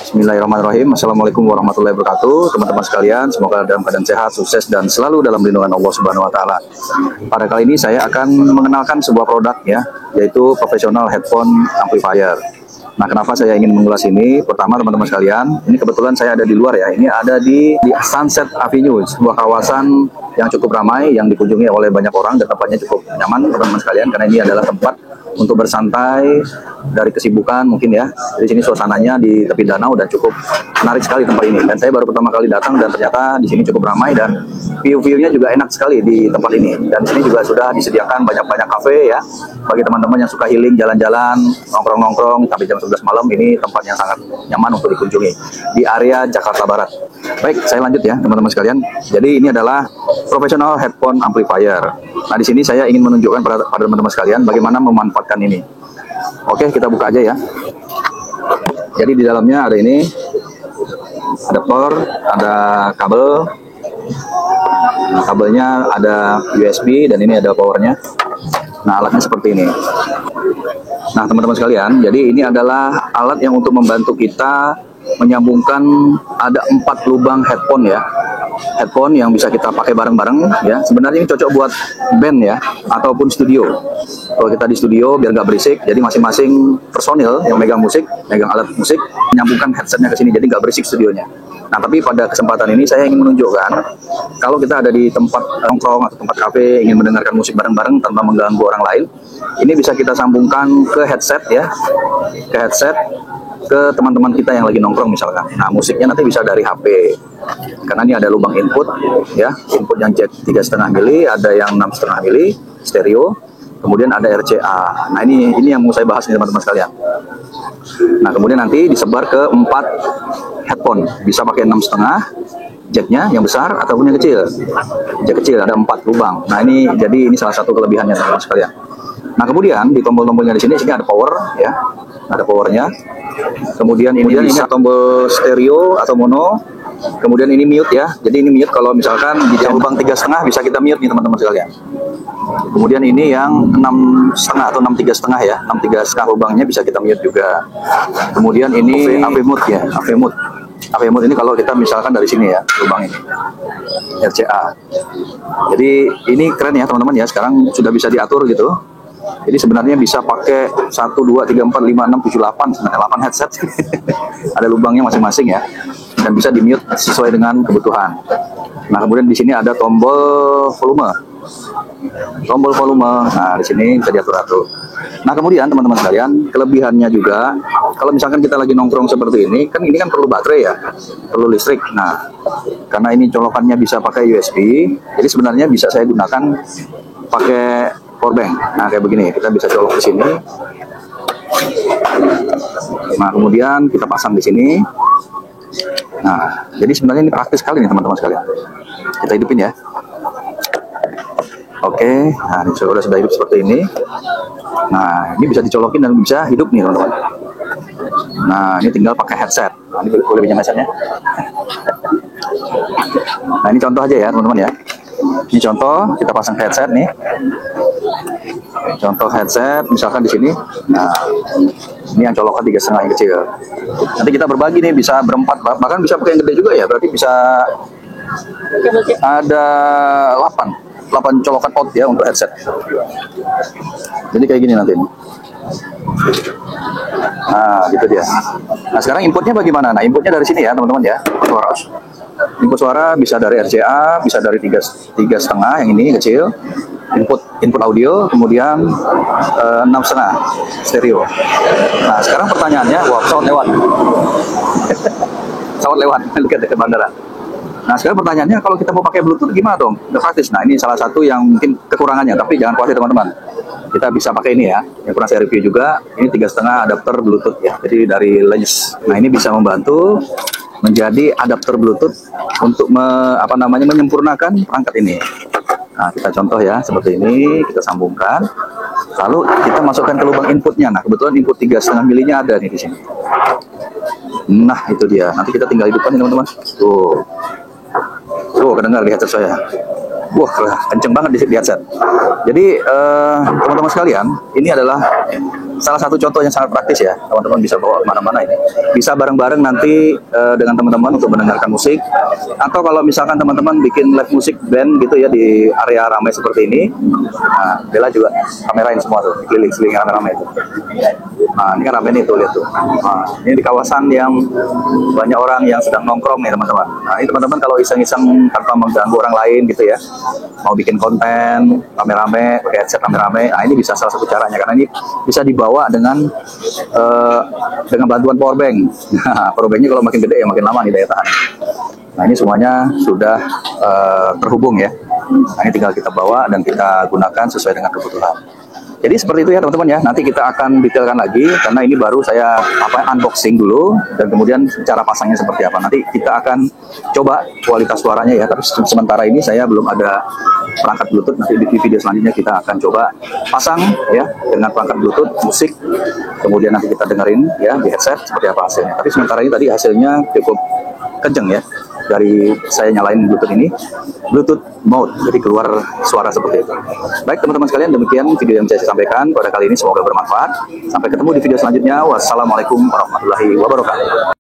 Bismillahirrahmanirrahim. Assalamualaikum warahmatullahi wabarakatuh. Teman-teman sekalian, semoga dalam keadaan sehat, sukses, dan selalu dalam lindungan Allah Subhanahu wa Ta'ala. Pada kali ini saya akan mengenalkan sebuah produk ya, yaitu professional headphone amplifier. Nah, kenapa saya ingin mengulas ini? Pertama, teman-teman sekalian, ini kebetulan saya ada di luar ya. Ini ada di Sunset Avenue, sebuah kawasan yang cukup ramai, yang dikunjungi oleh banyak orang, dan tempatnya cukup nyaman, teman-teman sekalian, karena ini adalah tempat untuk bersantai dari kesibukan mungkin ya. Di sini suasananya di tepi danau dan cukup menarik sekali tempat ini. Dan saya baru pertama kali datang dan ternyata di sini cukup ramai dan view-nya juga enak sekali di tempat ini. Dan di sini juga sudah disediakan banyak-banyak kafe ya bagi teman-teman yang suka healing, jalan-jalan, nongkrong-nongkrong sampai jam 11 malam. Ini tempat yang sangat nyaman untuk dikunjungi di area Jakarta Barat. Baik, saya lanjut ya teman-teman sekalian. Jadi ini adalah professional headphone amplifier. Nah, di sini saya ingin menunjukkan pada teman-teman sekalian bagaimana memanfaatkan ini. Oke, kita buka aja ya. Jadi di dalamnya ada ini, adaptor, ada kabel. Nah, kabelnya ada USB dan ini ada powernya. Nah, alatnya seperti ini. Nah, teman-teman sekalian, jadi ini adalah alat yang untuk membantu kita menyambungkan ada 4 lubang headphone ya. Headphone yang bisa kita pakai bareng-bareng ya. Sebenarnya ini cocok buat band ya, ataupun studio. Kalau kita di studio biar nggak berisik, jadi masing-masing personil yang megang musik, megang alat musik, menyambungkan headsetnya ke sini, jadi nggak berisik studionya. Nah, tapi pada kesempatan ini saya ingin menunjukkan kalau kita ada di tempat nongkrong atau tempat kafe, ingin mendengarkan musik bareng-bareng tanpa mengganggu orang lain, ini bisa kita sambungkan ke headset ya, ke teman-teman kita yang lagi nongkrong misalkan. Nah, musiknya nanti bisa dari HP, karena ini ada lubang input ya, input yang jack 3,5 mili, ada yang 6,5 mili stereo, kemudian ada RCA. Nah, ini yang mau saya bahas nih teman-teman sekalian. Nah, kemudian nanti disebar ke 4 headphone, bisa pakai 6,5 jacknya yang besar ataupun yang kecil. Jack kecil ada 4 lubang. Nah, ini salah satu kelebihannya teman-teman sekalian. Nah, kemudian di tombol-tombolnya di sini ada power ya, ada powernya. Kemudian ini bisa tombol stereo atau mono. Kemudian ini mute ya. Jadi ini mute kalau misalkan di lubang 3,5 bisa kita mute nih teman-teman sekalian. Kemudian ini yang 6,5 atau 6,3,5 ya. 6,3,5 lubangnya bisa kita mute juga. Kemudian ini AV mode ya, AV mode. AV mode ini kalau kita misalkan dari sini ya, lubang ini. RCA. Jadi ini keren ya teman-teman ya. Sekarang sudah bisa diatur gitu. Jadi sebenarnya bisa pakai 1, 2, 3, 4, 5, 6, 7, 8 sebenarnya 8 headset. Ada lubangnya masing-masing ya. Dan bisa di-mute sesuai dengan kebutuhan. Nah, kemudian di sini ada tombol volume. Tombol volume. Nah, di sini bisa diatur-atur. Nah, kemudian teman-teman sekalian, kelebihannya juga kalau misalkan kita lagi nongkrong seperti ini kan perlu baterai ya. Perlu listrik. Nah, karena ini colokannya bisa pakai USB, jadi sebenarnya bisa saya gunakan pakai power bank. Nah, kayak begini, kita bisa colok di sini. Nah, kemudian kita pasang di sini. Nah, jadi sebenarnya ini praktis sekali nih teman-teman sekalian. Kita hidupin ya. Oke, nah ini sudah hidup seperti ini. Nah, ini bisa dicolokin dan bisa hidup nih teman-teman. Nah, ini tinggal pakai headset. Nah, ini boleh pinjam headsetnya. Nah, ini contoh aja ya teman-teman ya. Ini contoh, kita pasang headset nih. Contoh headset, misalkan di sini. Nah, ini yang coloknya 3,5 yang kecil. Nanti kita berbagi nih, bisa berempat, bahkan bisa pakai yang gede juga ya. Berarti bisa ada 8 colokan out ya untuk headset. Jadi kayak gini nanti. Nah, gitu dia. Nah, sekarang inputnya bagaimana? Nah, inputnya dari sini ya teman-teman ya. Input suara bisa dari RCA, bisa dari 3,5 yang ini kecil. Input audio, kemudian 6,5 stereo. Nah, sekarang pertanyaannya, wah, pesawat lewat. Pesawat lewat, dekat dari bandara. Nah, sekarang pertanyaannya, kalau kita mau pakai Bluetooth gimana dong? Udah praktis. Nah, ini salah satu yang mungkin kekurangannya, tapi jangan khawatir teman-teman. Kita bisa pakai ini ya, yang pernah saya review juga. Ini 3,5 adapter Bluetooth ya, jadi dari Lens. Nah, ini bisa membantu menjadi adapter Bluetooth untuk menyempurnakan perangkat ini. Nah, kita contoh ya, seperti ini, kita sambungkan. Lalu kita masukkan ke lubang inputnya. Nah, kebetulan input 3,5 milinya ada nih di sini. Nah, itu dia. Nanti kita tinggal hidupkan nih teman-teman. Tuh, kedengar di headset saya. Wah, kenceng banget di headset. Jadi, teman-teman sekalian, ini adalah salah satu contoh yang sangat praktis ya, teman-teman bisa bawa kemana-mana ini. Bisa bareng-bareng nanti dengan teman-teman untuk mendengarkan musik. Atau kalau misalkan teman-teman bikin live musik band gitu ya di area ramai seperti ini, nah Bella juga kamerain semua tuh, keliling-keliling ramai-ramai itu. Nah ini kan ramai nih tuh, lihat tuh. Nah, ini di kawasan yang banyak orang yang sedang nongkrong nih teman-teman. Nah ini teman-teman kalau iseng-iseng tanpa mengganggu orang lain gitu ya, mau bikin konten rame-rame, pakai headset rame-rame, nah ini bisa salah satu caranya, karena ini bisa dibawa dengan bantuan powerbank. Nah, powerbanknya kalau makin gede ya makin lama nih daya tahan. Nah ini semuanya sudah terhubung ya. Nah ini tinggal kita bawa dan kita gunakan sesuai dengan kebutuhan. Jadi seperti itu ya teman-teman ya. Nanti kita akan detailkan lagi karena ini baru saya unboxing dulu dan kemudian cara pasangnya seperti apa. Nanti kita akan coba kualitas suaranya ya. Tapi sementara ini saya belum ada perangkat Bluetooth. Nanti di video selanjutnya kita akan coba pasang ya dengan perangkat Bluetooth musik. Kemudian nanti kita dengerin ya di headset seperti apa hasilnya. Tapi sementara ini tadi hasilnya cukup kenceng ya. Dari saya nyalain Bluetooth ini, Bluetooth mode, jadi keluar suara seperti itu. Baik teman-teman sekalian, demikian video yang saya sampaikan pada kali ini, semoga bermanfaat. Sampai ketemu di video selanjutnya. Wassalamualaikum warahmatullahi wabarakatuh.